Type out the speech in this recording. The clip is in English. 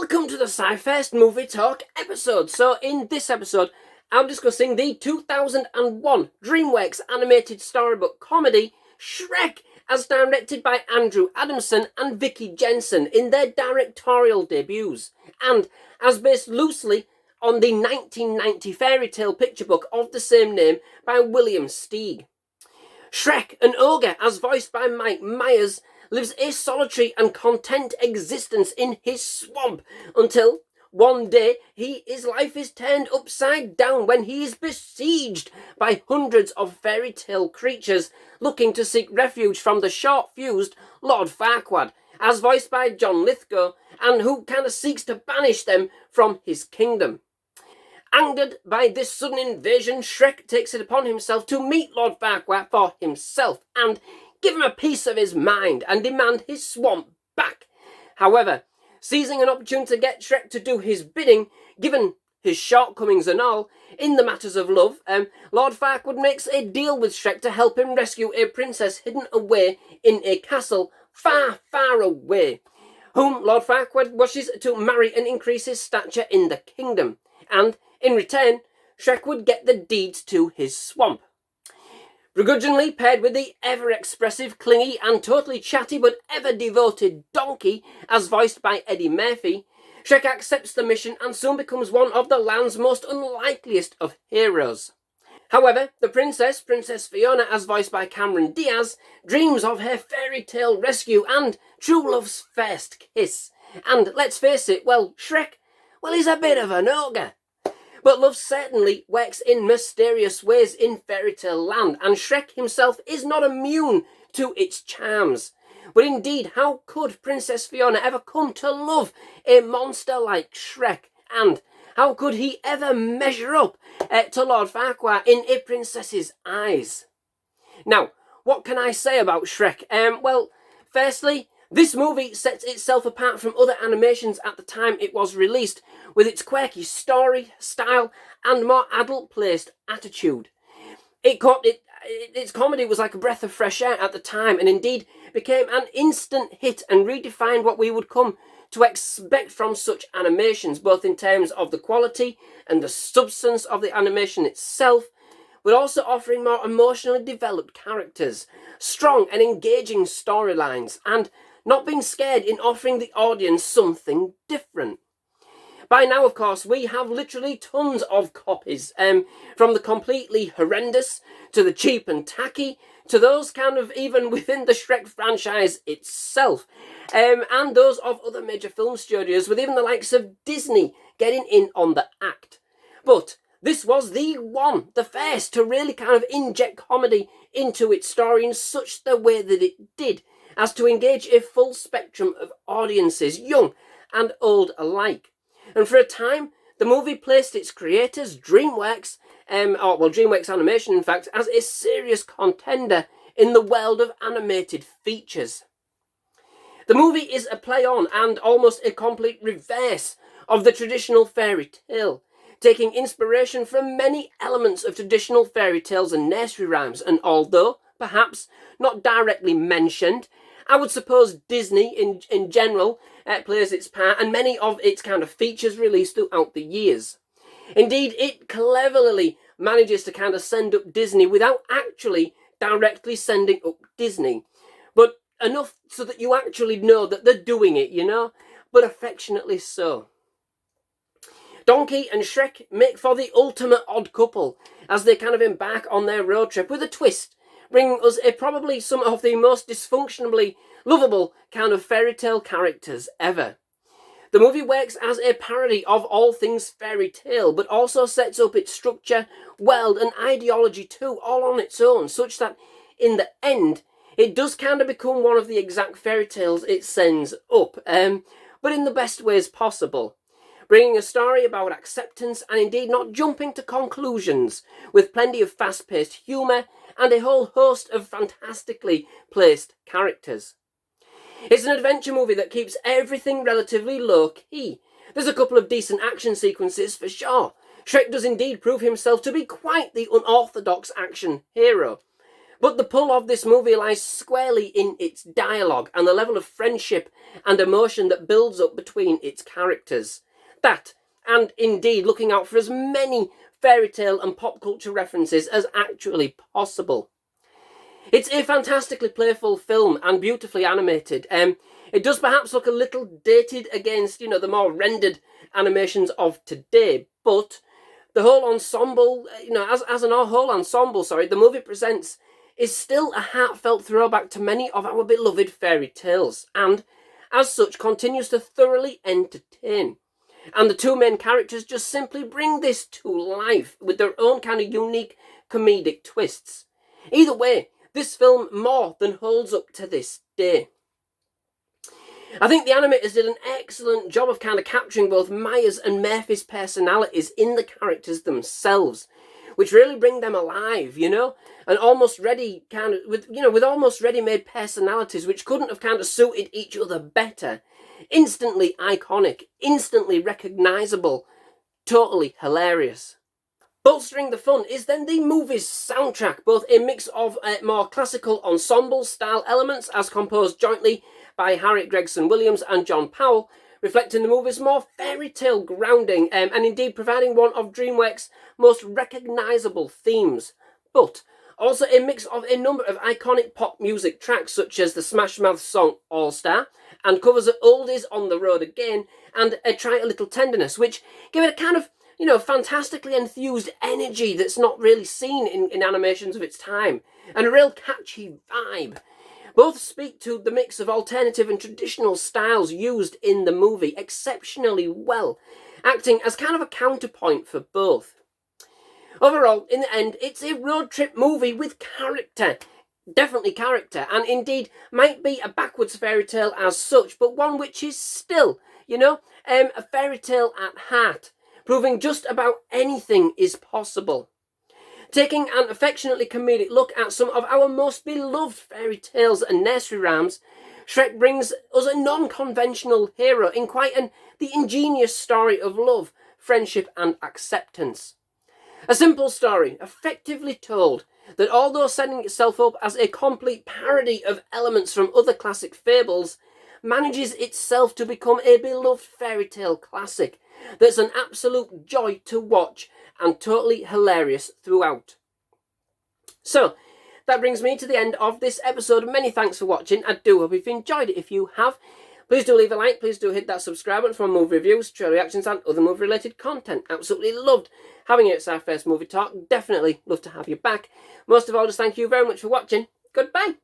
Welcome to the SciFirst MovieTalk episode. So in this episode, I'm discussing the 2001 DreamWorks animated storybook comedy Shrek, as directed by Andrew Adamson and Vicky Jenson in their directorial debuts, and as based loosely on the 1990 fairy tale picture book of the same name by William Steig. Shrek, an ogre as voiced by Mike Myers, lives a solitary and content existence in his swamp until one day his life is turned upside down when he is besieged by hundreds of fairy tale creatures looking to seek refuge from the short-fused Lord Farquaad, as voiced by John Lithgow, and who kind of seeks to banish them from his kingdom. Angered by this sudden invasion, Shrek takes it upon himself to meet Lord Farquaad for himself and give him a piece of his mind and demand his swamp back. However, seizing an opportunity to get Shrek to do his bidding, given his shortcomings and all, in the matters of love, Lord Farquaad makes a deal with Shrek to help him rescue a princess hidden away in a castle far, far away, whom Lord Farquaad wishes to marry and increase his stature in the kingdom, and in return, Shrek would get the deeds to his swamp. Begrudgingly paired with the ever-expressive, clingy and totally chatty but ever-devoted Donkey, as voiced by Eddie Murphy, Shrek accepts the mission and soon becomes one of the land's most unlikeliest of heroes. However, the Princess Fiona, as voiced by Cameron Diaz, dreams of her fairy tale rescue and true love's first kiss. And let's face it, Shrek, he's a bit of an ogre. But love certainly works in mysterious ways in fairy tale land, and Shrek himself is not immune to its charms. But indeed, how could Princess Fiona ever come to love a monster like Shrek? And how could he ever measure up to Lord Farquaad in a princess's eyes? Now, what can I say about Shrek? Firstly, this movie sets itself apart from other animations at the time it was released, with its quirky story, style, and more adult-placed attitude. Its comedy was like a breath of fresh air at the time, and indeed became an instant hit and redefined what we would come to expect from such animations, both in terms of the quality and the substance of the animation itself, but also offering more emotionally developed characters, strong and engaging storylines, and not being scared in offering the audience something different. By now, of course, we have literally tons of copies, from the completely horrendous to the cheap and tacky to those kind of even within the Shrek franchise itself, and those of other major film studios, with even the likes of Disney getting in on the act. But this was the first to really kind of inject comedy into its story in such the way that it did, as to engage a full spectrum of audiences, young and old alike. And for a time, the movie placed its creators, DreamWorks Animation, in fact, as a serious contender in the world of animated features. The movie is a play on and almost a complete reverse of the traditional fairy tale, taking inspiration from many elements of traditional fairy tales and nursery rhymes, and although perhaps not directly mentioned, I would suppose Disney in general plays its part, and many of its kind of features released throughout the years. Indeed, it cleverly manages to kind of send up Disney without actually directly sending up Disney, but enough so that you actually know that they're doing it, but affectionately so. Donkey and Shrek make for the ultimate odd couple as they kind of embark on their road trip with a twist, bringing us probably some of the most dysfunctionally lovable kind of fairy tale characters ever. The movie works as a parody of all things fairy tale, but also sets up its structure, world, and ideology too, all on its own, such that in the end, it does kind of become one of the exact fairy tales it sends up, but in the best ways possible, bringing a story about acceptance and indeed not jumping to conclusions, with plenty of fast-paced humour and a whole host of fantastically placed characters. It's an adventure movie that keeps everything relatively low-key. There's a couple of decent action sequences for sure. Shrek does indeed prove himself to be quite the unorthodox action hero. But the pull of this movie lies squarely in its dialogue and the level of friendship and emotion that builds up between its characters. That, and indeed looking out for as many fairy tale and pop culture references as actually possible. It's a fantastically playful film and beautifully animated. It does perhaps look a little dated against, the more rendered animations of today, but the whole ensemble, as an whole ensemble, the movie presents is still a heartfelt throwback to many of our beloved fairy tales, and as such continues to thoroughly entertain. And the two main characters just simply bring this to life with their own kind of unique comedic twists. Either way, this film more than holds up to this day. I think the animators did an excellent job of kind of capturing both Maya's and Murphy's personalities in the characters themselves, which really bring them alive, and almost ready with almost ready-made personalities which couldn't have kind of suited each other better. Instantly iconic, instantly recognisable, totally hilarious. Bolstering the fun is then the movie's soundtrack, both a mix of more classical ensemble-style elements as composed jointly by Harriet Gregson Williams and John Powell, reflecting the movie's more fairy tale grounding and indeed providing one of DreamWorks' most recognisable themes, but also a mix of a number of iconic pop music tracks such as the Smash Mouth song All Star and covers of Oldies on the Road Again and Try a Little Tenderness, which give it a kind of fantastically enthused energy that's not really seen in animations of its time, and a real catchy vibe. Both speak to the mix of alternative and traditional styles used in the movie exceptionally well, acting as kind of a counterpoint for both. Overall, in the end, it's a road trip movie with character. Definitely character, and indeed might be a backwards fairy tale as such, but one which is still, a fairy tale at heart, proving just about anything is possible. Taking an affectionately comedic look at some of our most beloved fairy tales and nursery rhymes, Shrek brings us a non-conventional hero in quite the ingenious story of love, friendship and acceptance. A simple story, effectively told, that although setting itself up as a complete parody of elements from other classic fables, manages itself to become a beloved fairy tale classic that's an absolute joy to watch and totally hilarious throughout. So, that brings me to the end of this episode. Many thanks for watching. I do hope you've enjoyed it. If you have, please do leave a like. Please do hit that subscribe button for movie reviews, trailer reactions and other movie-related content. Absolutely loved having you at SciFirst MovieTalk. Definitely love to have you back. Most of all, just thank you very much for watching. Goodbye.